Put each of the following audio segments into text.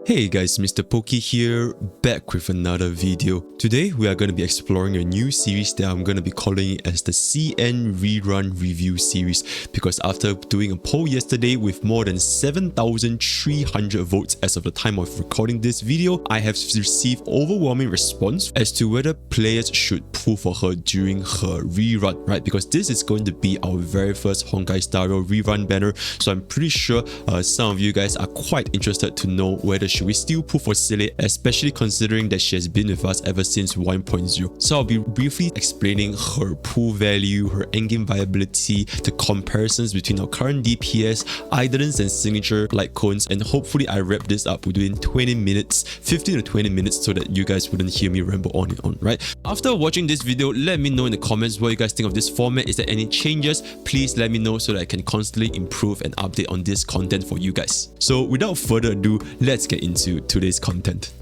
Hey guys, Mr. Pokke here, back with another video. Today we are going to be exploring a new series that I'm going to be calling it as the CN Rerun Review series, because after doing a poll yesterday with more than 7,300 votes as of the time of recording this video, I have received overwhelming response as to whether players should pull for her during her rerun, right? Because this is going to be our very first Honkai Star Rail rerun banner, so I'm pretty sure some of you guys are quite interested to know whether should we still pull for Seele, especially considering that she has been with us ever since 1.0. So I'll be briefly explaining her pull value, her endgame viability, the comparisons between our current DPS, eidolons and signature lightcones, and hopefully I wrap this up within 20 minutes, 15 to 20 minutes, so that you guys wouldn't hear me ramble on and on, right? After watching this video, let me know in the comments what you guys think of this format. Is there any changes? Please let me know so that I can constantly improve and update on this content for you guys. So without further ado, let's get into today's content.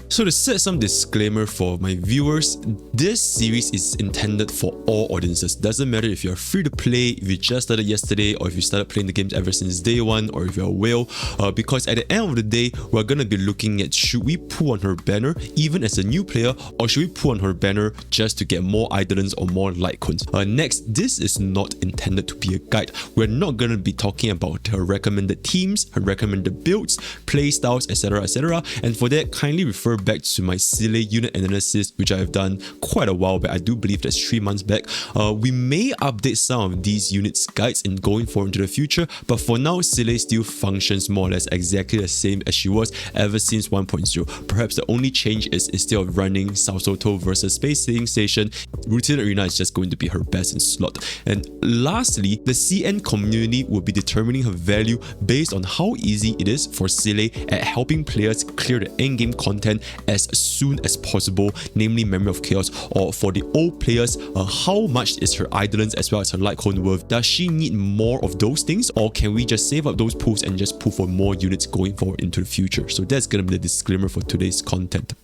So to set some disclaimer for my viewers, this series is intended for all audiences. Doesn't matter if you're free to play, if you just started yesterday, or if you started playing the games ever since day one, or if you're a whale, because at the end of the day, we're going to be looking at should we pull on her banner even as a new player, or should we pull on her banner just to get more eidolons or more lightcones. Next, this is not intended to be a guide. We're not going to be talking about her recommended teams, her recommended builds, playstyles, etc, etc, and for that, kindly refer back to my Seele unit analysis, which I have done quite a while back. I do believe that's 3 months back. We may update some of these units guides in going forward into the future, but for now, Seele still functions more or less exactly the same as she was ever since 1.0. Perhaps the only change is instead of running Sao Soto versus Space Sailing Station, Routine Arena is just going to be her best in slot. And lastly, the CN community will be determining her value based on how easy it is for Seele at helping players clear the endgame content as soon as possible, namely Memory of Chaos, or for the old players, how much is her eidolons as well as her lightcone worth? Does she need more of those things, or can we just save up those pulls and just pull for more units going forward into the future? So that's gonna be the disclaimer for today's content.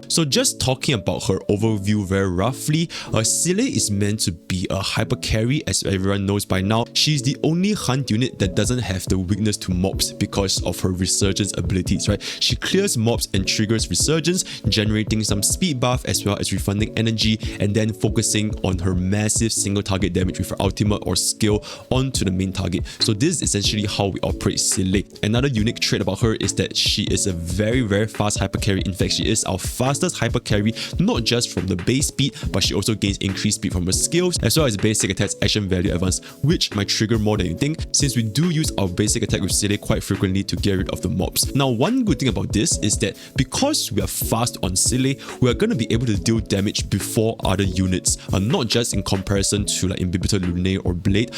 So just talking about her overview very roughly, Seele is meant to be a hyper carry, as everyone knows by now. She's the only hunt unit that doesn't have the weakness to mobs because of her resurgence abilities, right? She clears mobs and triggers resurgence, generating some speed buff as well as refunding energy, and then focusing on her massive single target damage with her ultimate or skill onto the main target. So this is essentially how we operate Seele. Another unique trait about her is that she is a very fast hyper carry. In fact, she is our fastest hyper carry, not just from the base speed, but she also gains increased speed from her skills as well as basic attack's action value advance, which might trigger more than you think, since we do use our basic attack with Seele quite frequently to get rid of the mobs. Now, one good thing about this is that because we are fast on Seele, we are going to be able to deal damage before other units, not just in comparison to like Imbibitor, Lunae or Blade,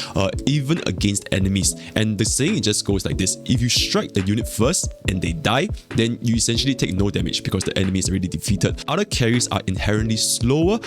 even against enemies. And the saying just goes like this: if you strike the unit first and they die, then you essentially take no damage because the enemy is already defeated. Other carries are inherently slower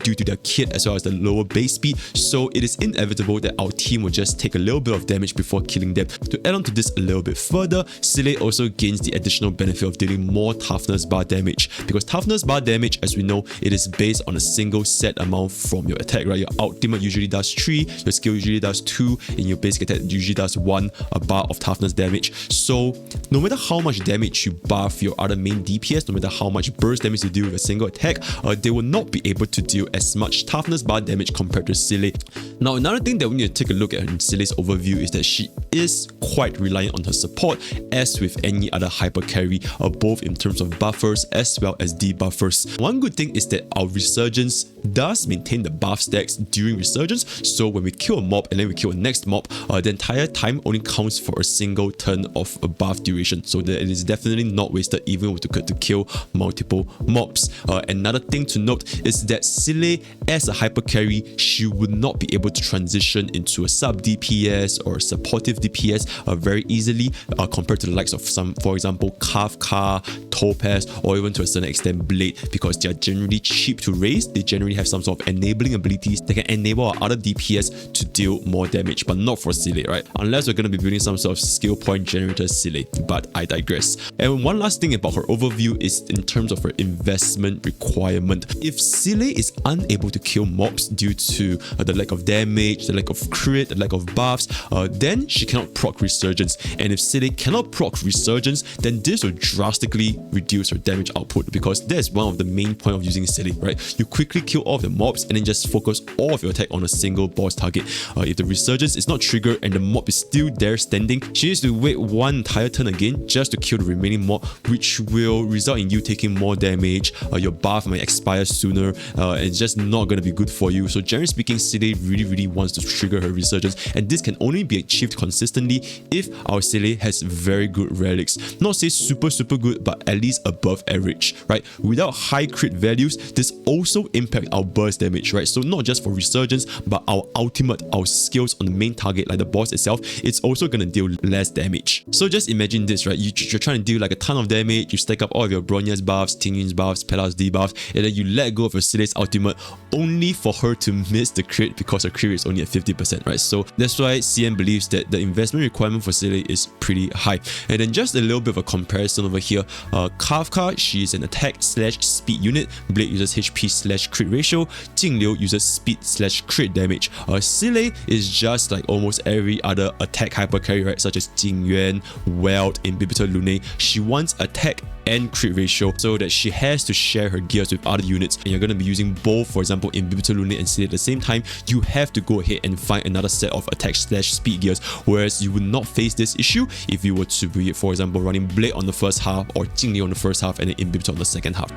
due to their kit as well as the lower base speed, so it is inevitable that our team will just take a little bit of damage before killing them. To add on to this a little bit further, Seele also gains the additional benefit of dealing more toughness bar damage, because toughness bar damage, as we know, it is based on a single set amount from your attack, right? Your ultimate usually does 3, your skill usually does 2, and your basic attack usually does 1 bar of toughness damage. So no matter how much damage you buff your other main DPS, no matter how much burst damage you deal with a single attack, they will not be able to deal as much toughness bar damage compared to Seele. Now, another thing that we need to take a look at in Seele's overview is that she is quite reliant on her support, as with any other hyper carry, both in terms of buffers as well as debuffers. One good thing is that our resurgence does maintain the buff stacks during resurgence, so when we kill a mob and then we kill a next mob, the entire time only counts for a single turn of a buff duration, so that it is definitely not wasted even with to kill multiple mobs. Another thing to note is that Seele, as a hyper carry, she would not be able to transition into a sub DPS or a supportive DPS very easily compared to the likes of some, for example, Kafka, Topaz, or even to a certain extent Blade, because they are generally cheap to raise. They generally have some sort of enabling abilities that can enable our other DPS to deal more damage, but not for Seele, right? Unless we're going to be building some sort of skill point generator Seele, but I digress. And one last thing about her overview is in terms of her investment requirement. If Seele is unable to kill mobs due to the lack of damage, the lack of crit, the lack of buffs, then she cannot proc Resurgence. And if Seele cannot proc Resurgence, then this will drastically reduce her damage output, because that's one of the main point of using Seele, right? You quickly kill all of the mobs and then just focus all of your attack on a single boss target. If the Resurgence is not triggered and the mob is still there standing, she needs to wait one entire turn again just to kill the remaining mob, which will result in you taking more damage. Your buff might expire sooner, and it's just not going to be good for you. So generally speaking, Seele really wants to trigger her Resurgence, and this can only be achieved consistently if our Seele has very good relics. Not say super good, but at least above average, right? Without high crit values, this also impacts our burst damage, right? So not just for Resurgence, but our ultimate, our skills on the main target, like the boss itself, it's also going to deal less damage. So just imagine this, right? You're trying to deal like a ton of damage, you stack up all of your Bronya's buffs, Tingyun's buffs, Pela's debuffs, and then you let go of your Seele's ultimate only for her to miss the crit because her crit rate is only at 50%, right? So that's why CM believes that the investment requirement for Seele is pretty high. And then just a little bit of a comparison over here. Kafka, she is an attack/speed unit. Blade uses HP/crit ratio. Jingliu uses speed/crit damage. Seele is just like almost every other attack hyper carry, right? Such as Jingyuan, Weld, Imbibitor Lune. She wants attack and crit ratio so that she has to share her gears with other units, and you're going to be using both, for example, Imbibitor Lune and Seele at the same time. You have to go ahead and find another set of attack/speed gears, whereas you would not face this issue if you were to be, for example, running Blade on the first half or Jingliu on the first half and then Imbibitor on the second half.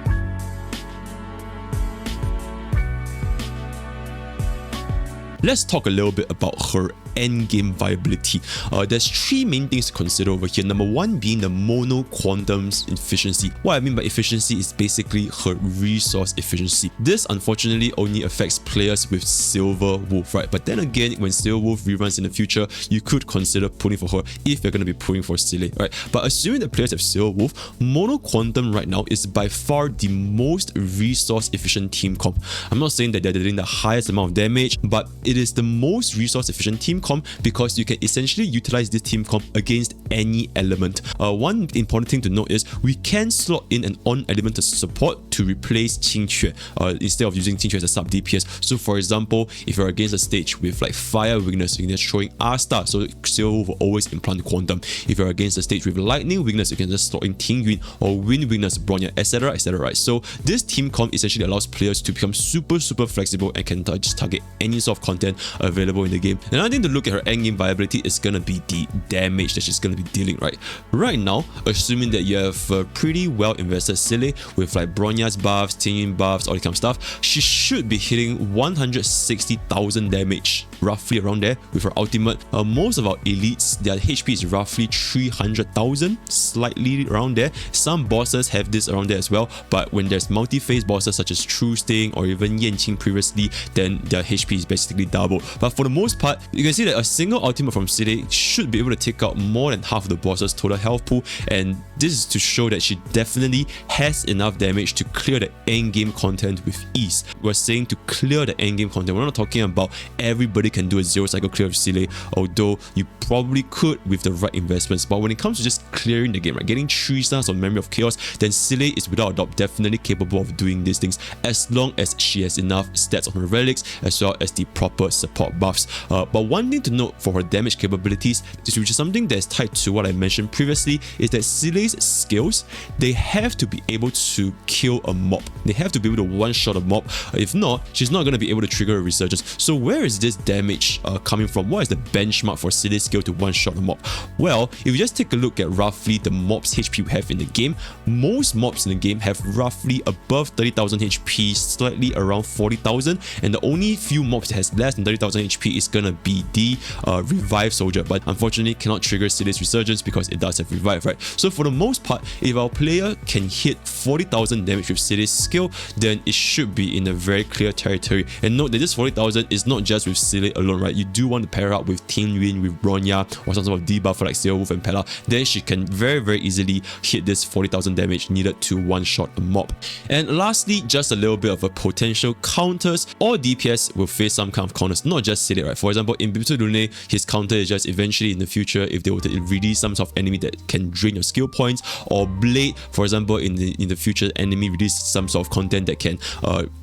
Let's talk a little bit about her endgame viability. There's three main things to consider over here. Number one being the mono quantum's efficiency. What I mean by efficiency is basically her resource efficiency. This unfortunately only affects players with Silver Wolf, right? But then again, when Silver Wolf reruns in the future, you could consider pulling for her if you're going to be pulling for Seele, right? But assuming that players have Silver Wolf, mono quantum right now is by far the most resource efficient team comp. I'm not saying that they're dealing the highest amount of damage, but it is the most resource efficient team comp because you can essentially utilize this team comp against any element. One important thing to note is we can slot in an on element as support to replace Qingque instead of using Qingque as a sub DPS. So for example, if you're against a stage with like fire weakness, you can just throwing R-Star, so Silver will always implant quantum. If you're against a stage with lightning weakness, you can just slot in Tingyun, or wind weakness, Bronya, etc, right? So this team comp essentially allows players to become super flexible and can just target any sort of content available in the game. Another thing to look at her endgame viability is gonna be the damage that she's gonna be dealing, right? Right now, assuming that you have a pretty well invested Seele with like Bronya's buffs, Tingyun buffs, all that kind of stuff, she should be hitting 160,000 damage, roughly around there with her ultimate. Most of our elites, their HP is roughly 300,000, slightly around there. Some bosses have this around there as well, but when there's multi-phase bosses such as True Sting or even Yanqing previously, then their HP is basically double. But for the most part, you can see that a single ultimate from Seele should be able to take out more than half of the boss's total health pool, and this is to show that she definitely has enough damage to clear the endgame content with ease. We're saying to clear the endgame content, we're not talking about everybody can do a zero cycle clear of Seele, although you probably could with the right investments. But when it comes to just clearing the game, right, getting 3 stars on Memory of Chaos, then Seele is without a doubt definitely capable of doing these things as long as she has enough stats on her relics as well as the proper support buffs. But one thing to note for her damage capabilities, which is something that is tied to what I mentioned previously, is that Seele's skills, they have to be able to kill a mob. They have to be able to one-shot a mob. If not, she's not going to be able to trigger a Resurgence. So where is this damage coming from? What is the benchmark for Seele's skill to one-shot a mob? Well, if you just take a look at roughly the mobs HP we have in the game, most mobs in the game have roughly above 30,000 HP, slightly around 40,000, and the only few mobs that has less than 30,000 HP is gonna be the Revive Soldier, but unfortunately cannot trigger Seele's Resurgence because it does have Revive, right? So for the most part, if our player can hit 40,000 damage with Seele's skill, then it should be in a very clear territory. And note that this 40,000 is not just with Seele Seele alone, right? You do want to pair up with Ting Yun, with Bronya, or some sort of debuff for like Sailwolf and Pella. Then she can very easily hit this 40,000 damage needed to one-shot a mob. And lastly, just a little bit of a potential counters. All DPS will face some kind of counters, not just Seele, right? For example, in Bibitu Lune, his counter is just eventually in the future, if they were to release some sort of enemy that can drain your skill points, or Blade, for example, in the future, enemy release some sort of content that can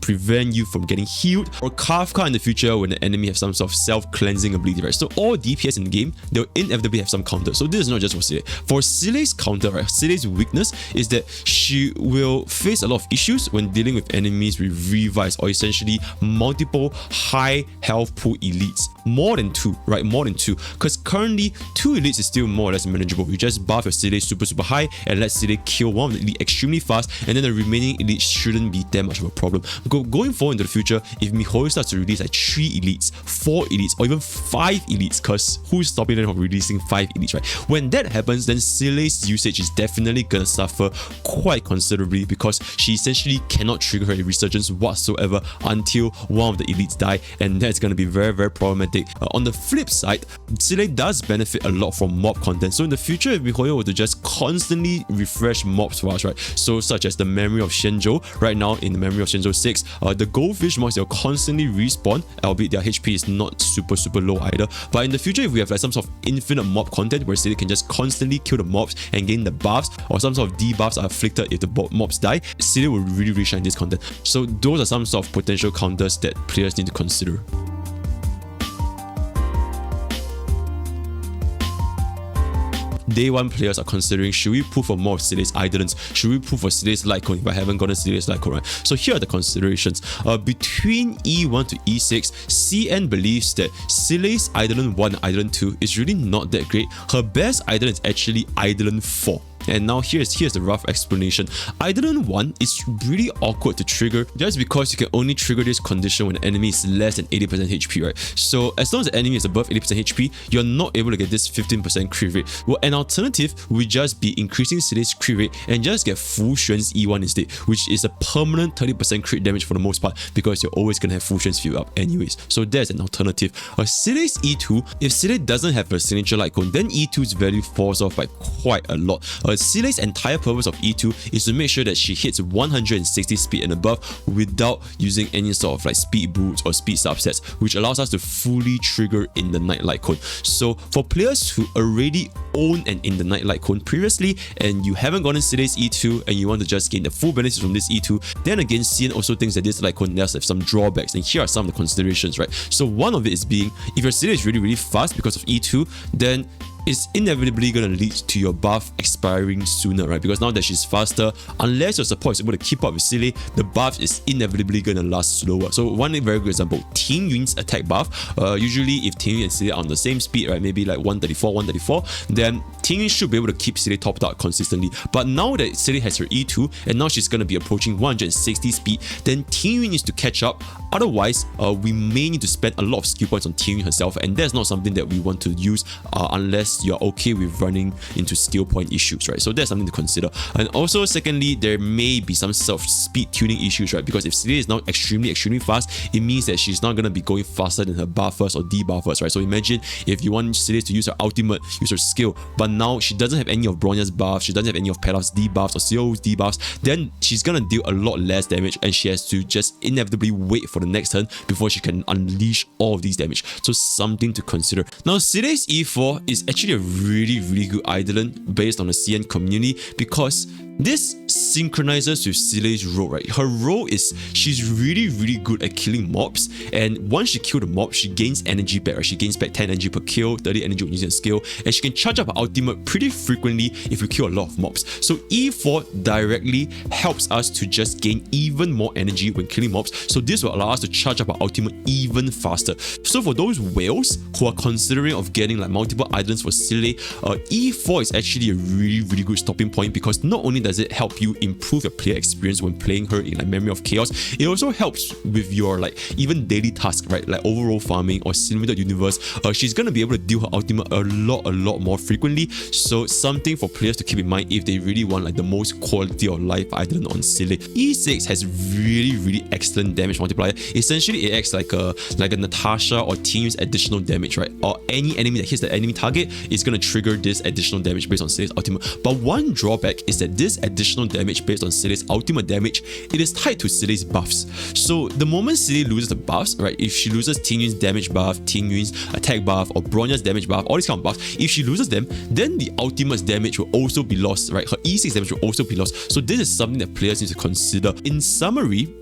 prevent you from getting healed, or Kafka in the future when the enemy have some sort of self-cleansing ability, right? So all DPS in the game, they'll inevitably have some counter. So this is not just for Seele. For Seele's counter, right, Seele's weakness is that she will face a lot of issues when dealing with enemies with revives, or essentially multiple high health pool elites. More than 2, right? More than 2. Because currently, 2 elites is still more or less manageable. You just buff your Seele super high and let Seele kill one of the elite extremely fast, and then the remaining elites shouldn't be that much of a problem. Going forward into the future, if MiHoYo starts to release like 3 elites, 4 elites, or even 5 elites, because who's stopping them from releasing 5 elites, right? When that happens, then Seele's usage is definitely gonna suffer quite considerably, because she essentially cannot trigger her resurgence whatsoever until one of the elites die, and that's gonna be very problematic. On the flip side, Seele does benefit a lot from mob content. So in the future, if MiHoYo were to just constantly refresh mobs for us, right? So such as the Memory of Shenzhou, right now in the Memory of Shenzhou 6, the goldfish mobs, they'll constantly respawn, albeit their HP is not super low either. But in the future, if we have like some sort of infinite mob content where Seele can just constantly kill the mobs and gain the buffs, or some sort of debuffs are afflicted if the mobs die, Seele will really shine this content. So those are some sort of potential counters that players need to consider. Day 1 players are considering, should we pull for more of Seele's Eidolons? Should we pull for Seele's Lightcone if I haven't gotten Seele's Lightcone, right? So here are the considerations. Between E1 to E6, CN believes that Seele's Eidolon 1 and Eidolon 2 is really not that great. Her best Eidolon is actually Eidolon 4. And now here's the rough explanation. Eidolon 1 is really awkward to trigger just because you can only trigger this condition when the enemy is less than 80% HP, right? So as long as the enemy is above 80% HP, you're not able to get this 15% crit rate. Well, an alternative would just be increasing Seele's crit rate and just get Fu Xuan's E1 instead, which is a permanent 30% crit damage for the most part, because you're always gonna have Fu Xuan's filled up anyways. So there's an alternative. Seele's E2, if Seele doesn't have a signature Lightcone, then E2's value falls off by quite a lot. Seele's entire purpose of E2 is to make sure that she hits 160 speed and above without using any sort of like speed boots or speed subsets, which allows us to fully trigger in the Night Lightcone. So for players who already own an in the Night Lightcone previously, and you haven't gotten Seele's E2 and you want to just gain the full benefits from this E2, then again, CN also thinks that this Lightcone does have some drawbacks, and here are some of the considerations, right? So one of it is being, if your Seele is really fast because of E2, then it's inevitably going to lead to your buff expiring sooner, right? Because now that she's faster, unless your support is able to keep up with Seele, the buff is inevitably going to last slower. So one very good example, Ting Yun's attack buff. Usually if Ting Yun and Seele are on the same speed, right, maybe like 134, then Ting Yun should be able to keep Seele topped out consistently. But now that Seele has her E2, and now she's going to be approaching 160 speed, then Ting Yun needs to catch up. Otherwise, we may need to spend a lot of skill points on Ting Yun herself, and that's not something that we want to use unless you're okay with running into skill point issues, right? So that's something to consider. And also, secondly, there may be some sort of speed tuning issues, right? Because if Seele is now extremely fast, it means that she's not going to be going faster than her buffers or debuffers, right? So imagine if you want Seele to use her ultimate, use her skill, but now she doesn't have any of Bronya's buffs, she doesn't have any of Pella's debuffs or Seo's debuffs, then she's going to deal a lot less damage, and she has to just inevitably wait for the next turn before she can unleash all of these damage. So something to consider. Now, Seele's E4 is actually a really good Eidolon based on the CN community, because this synchronizes with Seele's role, right? Her role is she's really good at killing mobs, and once she kills the mob, she gains energy back, right? She gains back 10 energy per kill, 30 energy when using a skill, and she can charge up her ultimate pretty frequently if we kill a lot of mobs. So E4 directly helps us to just gain even more energy when killing mobs, so this will allow us to charge up our ultimate even faster. So for those whales who are considering of getting like multiple Eidolons for Seele, E4 is actually a really good stopping point, because not only does does it help you improve your player experience when playing her in like Memory of Chaos, it also helps with your like even daily tasks, right? Like overall farming or Cinematic Universe. She's gonna be able to deal her ultimate a lot more frequently. So something for players to keep in mind if they really want like the most quality of life Eidolon on Seele. E6 has really excellent damage multiplier. Essentially, it acts like a Natasha or Team's additional damage, right? Or any enemy that hits the enemy target is gonna trigger this additional damage based on Seele's ultimate. But one drawback is that this additional damage based on Seele's ultimate damage, it is tied to Seele's buffs. So the moment Seele loses the buffs, right? If she loses Ting Yun's damage buff, Ting Yun's attack buff, or Bronya's damage buff, all these kind of buffs, if she loses them, then the ultimate's damage will also be lost, right? Her E6 damage will also be lost. So this is something that players need to consider. In summary,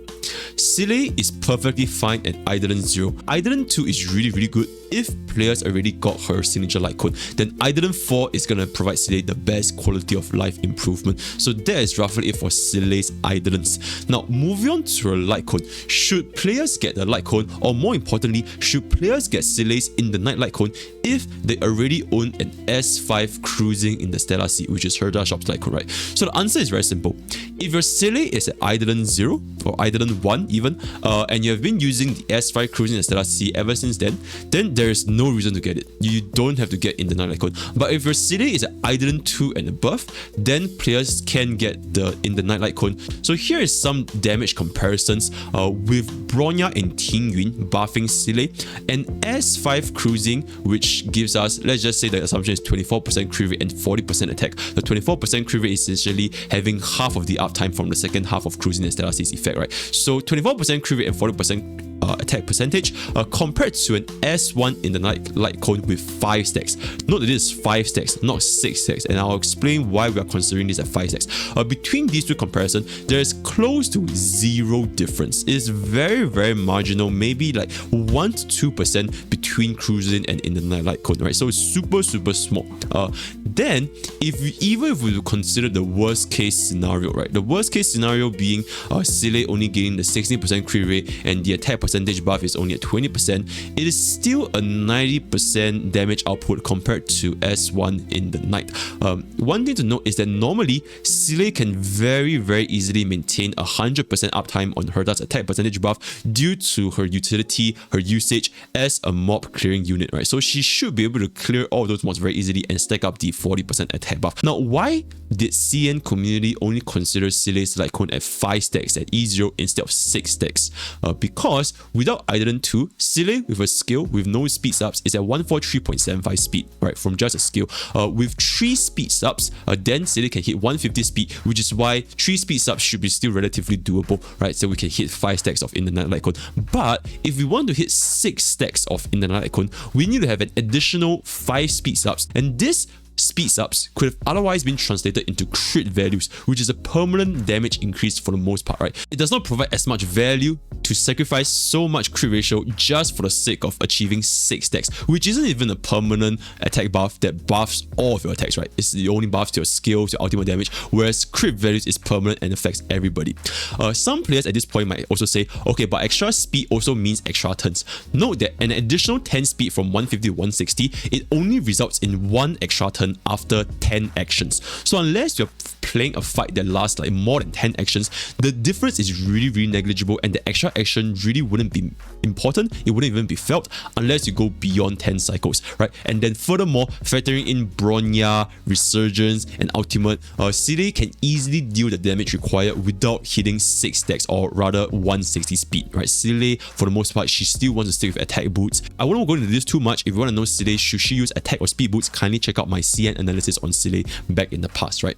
Seele is perfectly fine at Eidolon 0. Eidolon 2 is really good if players already got her signature light cone. Then Eidolon 4 is gonna provide Seele the best quality of life improvement. So that is roughly it for Seele's Eidolons. Now moving on to her light cone. Should players get the light cone, or more importantly, should players get Seele's in the night light cone if they already own an S5 cruising in the Stellar Sea, which is Herda Shop's light cone, right? So the answer is very simple. If your Seele is at Eidolon 0 or Eidolon 1 even, and you have been using the S5 cruising in the Stellar Sea ever since then there is no reason to get it. You don't have to get in the night light cone. But if your Seele is at Eidolon 2 and above, then players can get the in the night light cone. So here is some damage comparisons with Bronya and Ting Yun buffing Seele, and S5 cruising, which gives us, let's just say the assumption is 24% crit rate and 40% attack. The 24% crit rate is essentially having half of the uptime from the second half of cruising and Stellar Sea's effect, right? So 24% crit rate and 40% attack percentage compared to an S1 in the night light cone with 5 stacks. Note that this is 5 stacks, not 6 stacks, and I'll explain why we are considering this at 5 stacks. Between these two comparisons, there is close to zero difference. It is very marginal, maybe like 1 to 2% between cruising and in the night light cone, right? So it's super small. Then even if we consider the worst case scenario, right? The worst case scenario being Seele only getting the 16% crit rate and the attack percentage buff is only at 20%, it is still a 90% damage output compared to S1 in the night. One thing to note is that normally Seele can very easily maintain 100% uptime on Herda's attack percentage buff due to her utility, her usage as a mob clearing unit, right? So she should be able to clear all those mobs very easily and stack up the 40% attack buff. Now, why did CN community only consider Seele's light cone at 5 stacks at E0 instead of 6 stacks? Because without Eidolon 2, Seele with a skill with no speed subs is at 143.75 speed, right? From just a skill. With 3 speed subs, then Seele can hit 150 speed, which is why 3 speed subs should be still relatively doable, right? So we can hit 5 stacks of in the night light cone. But if we want to hit 6 stacks of in the night light cone, we need to have an additional 5 speed subs, and this speed subs could have otherwise been translated into crit values, which is a permanent damage increase for the most part, right? It does not provide as much value to sacrifice so much crit ratio just for the sake of achieving 6 stacks, which isn't even a permanent attack buff that buffs all of your attacks, right? It's the only buff to your skills, your ultimate damage, whereas crit values is permanent and affects everybody. Some players at this point might also say, okay, but extra speed also means extra turns. Note that an additional 10 speed from 150 to 160, it only results in 1 extra turn after 10 actions. So unless you're playing a fight that lasts like more than 10 actions, the difference is really negligible, and the extra action really wouldn't be important. It wouldn't even be felt unless you go beyond 10 cycles, right? And then furthermore, factoring in Bronya, Resurgence, and Ultimate, Seele can easily deal the damage required without hitting 6 stacks, or rather 160 speed, right? Seele, for the most part, she still wants to stick with attack boots. I won't go into this too much. If you want to know Seele, should she use attack or speed boots, kindly check out my CN analysis on Seele back in the past, right?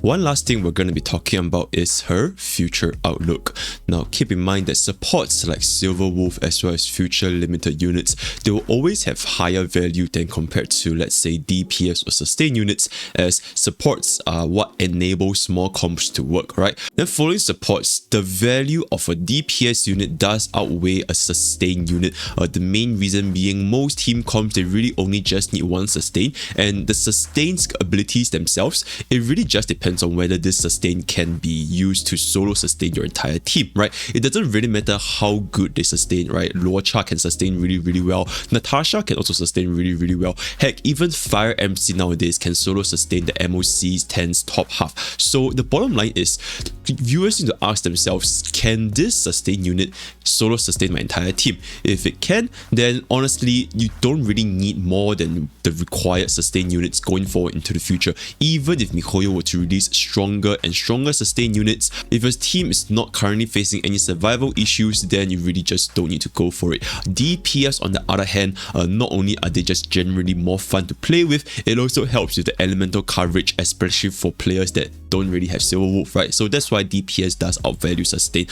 One last thing we're going to be talking about is her future outlook. Now, keep in mind that supports like Silver Wolf as well as future limited units, they will always have higher value than compared to, let's say, DPS or sustain units, as supports are what enables more comps to work, right? Then following supports, the value of a DPS unit does outweigh a sustain unit. The main reason being most team comps, they really only just need one sustain, and the sustain's abilities themselves, it really just depends depends on whether this sustain can be used to solo sustain your entire team, right? It doesn't really matter how good they sustain, right? Luocha can sustain really well. Natasha can also sustain really well. Heck, even Fire MC nowadays can solo sustain the MOC's 10's top half. So the bottom line is, viewers need to ask themselves, can this sustain unit solo sustain my entire team? If it can, then honestly, you don't really need more than the required sustain units going forward into the future. Even if miHoYo were to release stronger and stronger sustain units, if your team is not currently facing any survival issues, then you really just don't need to go for it. DPS on the other hand, not only are they just generally more fun to play with, it also helps with the elemental coverage, especially for players that don't really have Silver Wolf, right? So that's why DPS does outvalue sustain.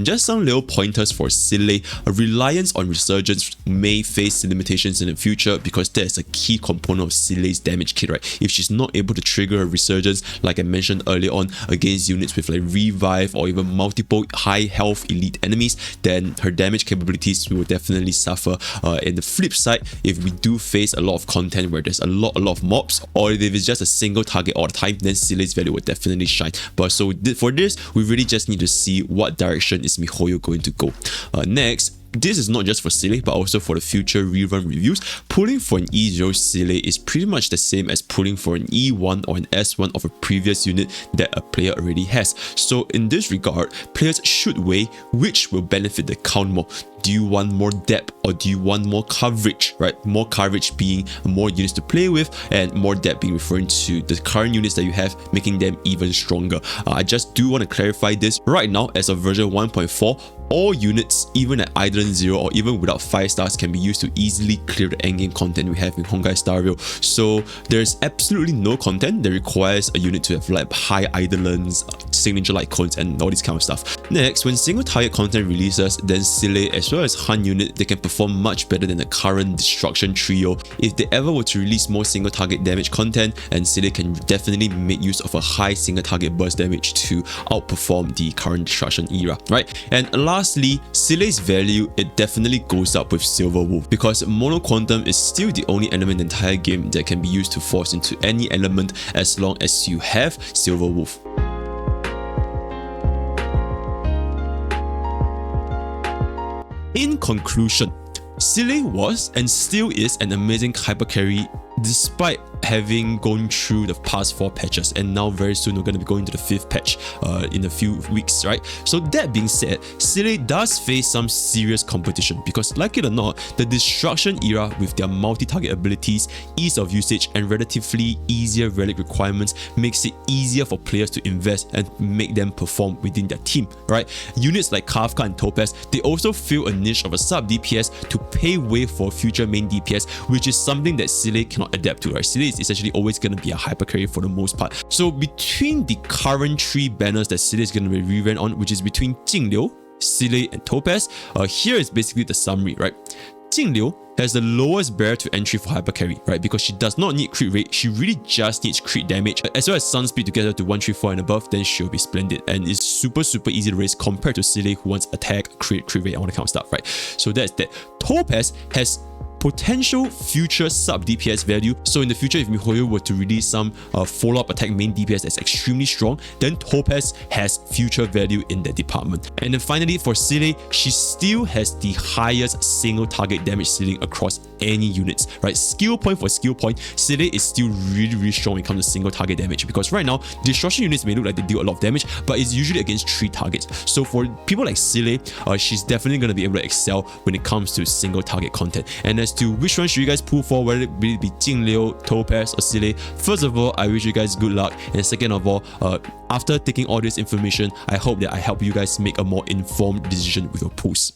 Just some little pointers for Seele. A reliance on resurgence may face limitations in the future because that is a key component of Seele's damage kit, right? If she's not able to trigger a resurgence, like I mentioned earlier on, against units with like revive or even multiple high health elite enemies, then her damage capabilities will definitely suffer. In the flip side, if we do face a lot of content where there's a lot of mobs, or if it's just a single target all the time, then Seele's value will definitely shine. But so for this, we really just need to see what direction is miHoYo going to go. Next, this is not just for Seele, but also for the future rerun reviews. Pulling for an E0 Seele is pretty much the same as pulling for an E1 or an S1 of a previous unit that a player already has. So in this regard, players should weigh which will benefit the count more. Do you want more depth or do you want more coverage, right? More coverage being more units to play with, and more depth being referring to the current units that you have, making them even stronger. I just do want to clarify this. Right now, as of version 1.4, all units, even at Eidolon 0 or even without 5 stars, can be used to easily clear the endgame content we have in Honkai Star Rail. So there's absolutely no content that requires a unit to have like high eidolons, signature lightcones, and all this kind of stuff. Next, when single target content releases, then Seele as well as Han unit, they can perform much better than the current destruction trio. If they ever were to release more single target damage content, and Seele can definitely make use of a high single target burst damage to outperform the current destruction era, right? And lastly, Seele's value, it definitely goes up with Silver Wolf, because Mono Quantum is still the only element in the entire game that can be used to force into any element as long as you have Silver Wolf. In conclusion, Seele was and still is an amazing hyper carry despite having gone through the past 4 patches, and now very soon we're going to be going to the 5th patch in a few weeks, right? So that being said, Seele does face some serious competition because, like it or not, the destruction era with their multi-target abilities, ease of usage, and relatively easier relic requirements makes it easier for players to invest and make them perform within their team, right? Units like Kafka and Topaz, they also fill a niche of a sub DPS to pave way for future main DPS, which is something that Seele cannot adapt to, right? Seele is essentially always going to be a hyper carry for the most part. So between the current 3 banners that Seele is going to be reran on, which is between Jingliu, Seele, and Topaz, here is basically the summary, right? Jingliu has the lowest barrier to entry for hyper carry, right? Because she does not need crit rate, she really just needs crit damage, as well as sun speed to get her to 134 and above, then she'll be splendid. And it's super easy to raise compared to Seele, who wants attack, crit rate, all that kind of stuff, right? So that's that. Topaz has potential future sub DPS value. So in the future, if miHoYo were to release some follow-up attack main DPS that's extremely strong, then Topaz has future value in that department. And then finally, for Seele, she still has the highest single target damage ceiling across any units, right? Skill point for skill point, Seele is still really strong when it comes to single target damage, because right now, destruction units may look like they deal a lot of damage, but it's usually against 3 targets. So for people like Seele, she's definitely going to be able to excel when it comes to single target content. And as to which one should you guys pull for, whether it be Jingliu, Topaz, or Seele, first of all, I wish you guys good luck, and second of all, after taking all this information, I hope that I help you guys make a more informed decision with your pulls.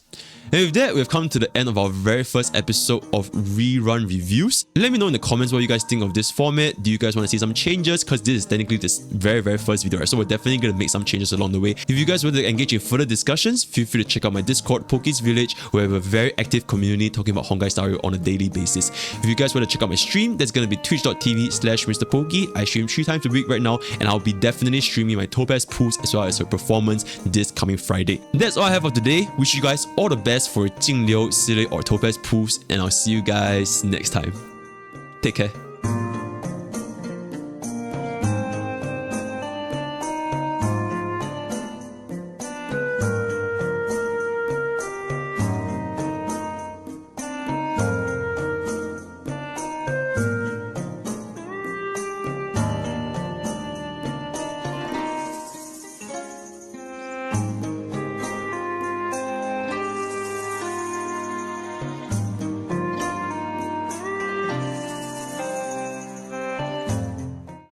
And with that, we've come to the end of our very first episode of Rerun Reviews. Let me know in the comments what you guys think of this format. Do you guys want to see some changes? Because this is technically this very first video, right? So we're definitely going to make some changes along the way. If you guys want to engage in further discussions, feel free to check out my Discord, Pokke's Village, where we have a very active community talking about Honkai Star Rail on a daily basis. If you guys want to check out my stream, that's going to be twitch.tv/MrPokke. I stream 3 times a week right now, and I'll be definitely streaming my Topaz pulls as well as her performance this coming Friday. That's all I have for today. Wish you guys all the best for Jingliu, Seele, or Topaz pulls, and I'll see you guys next time. Take care.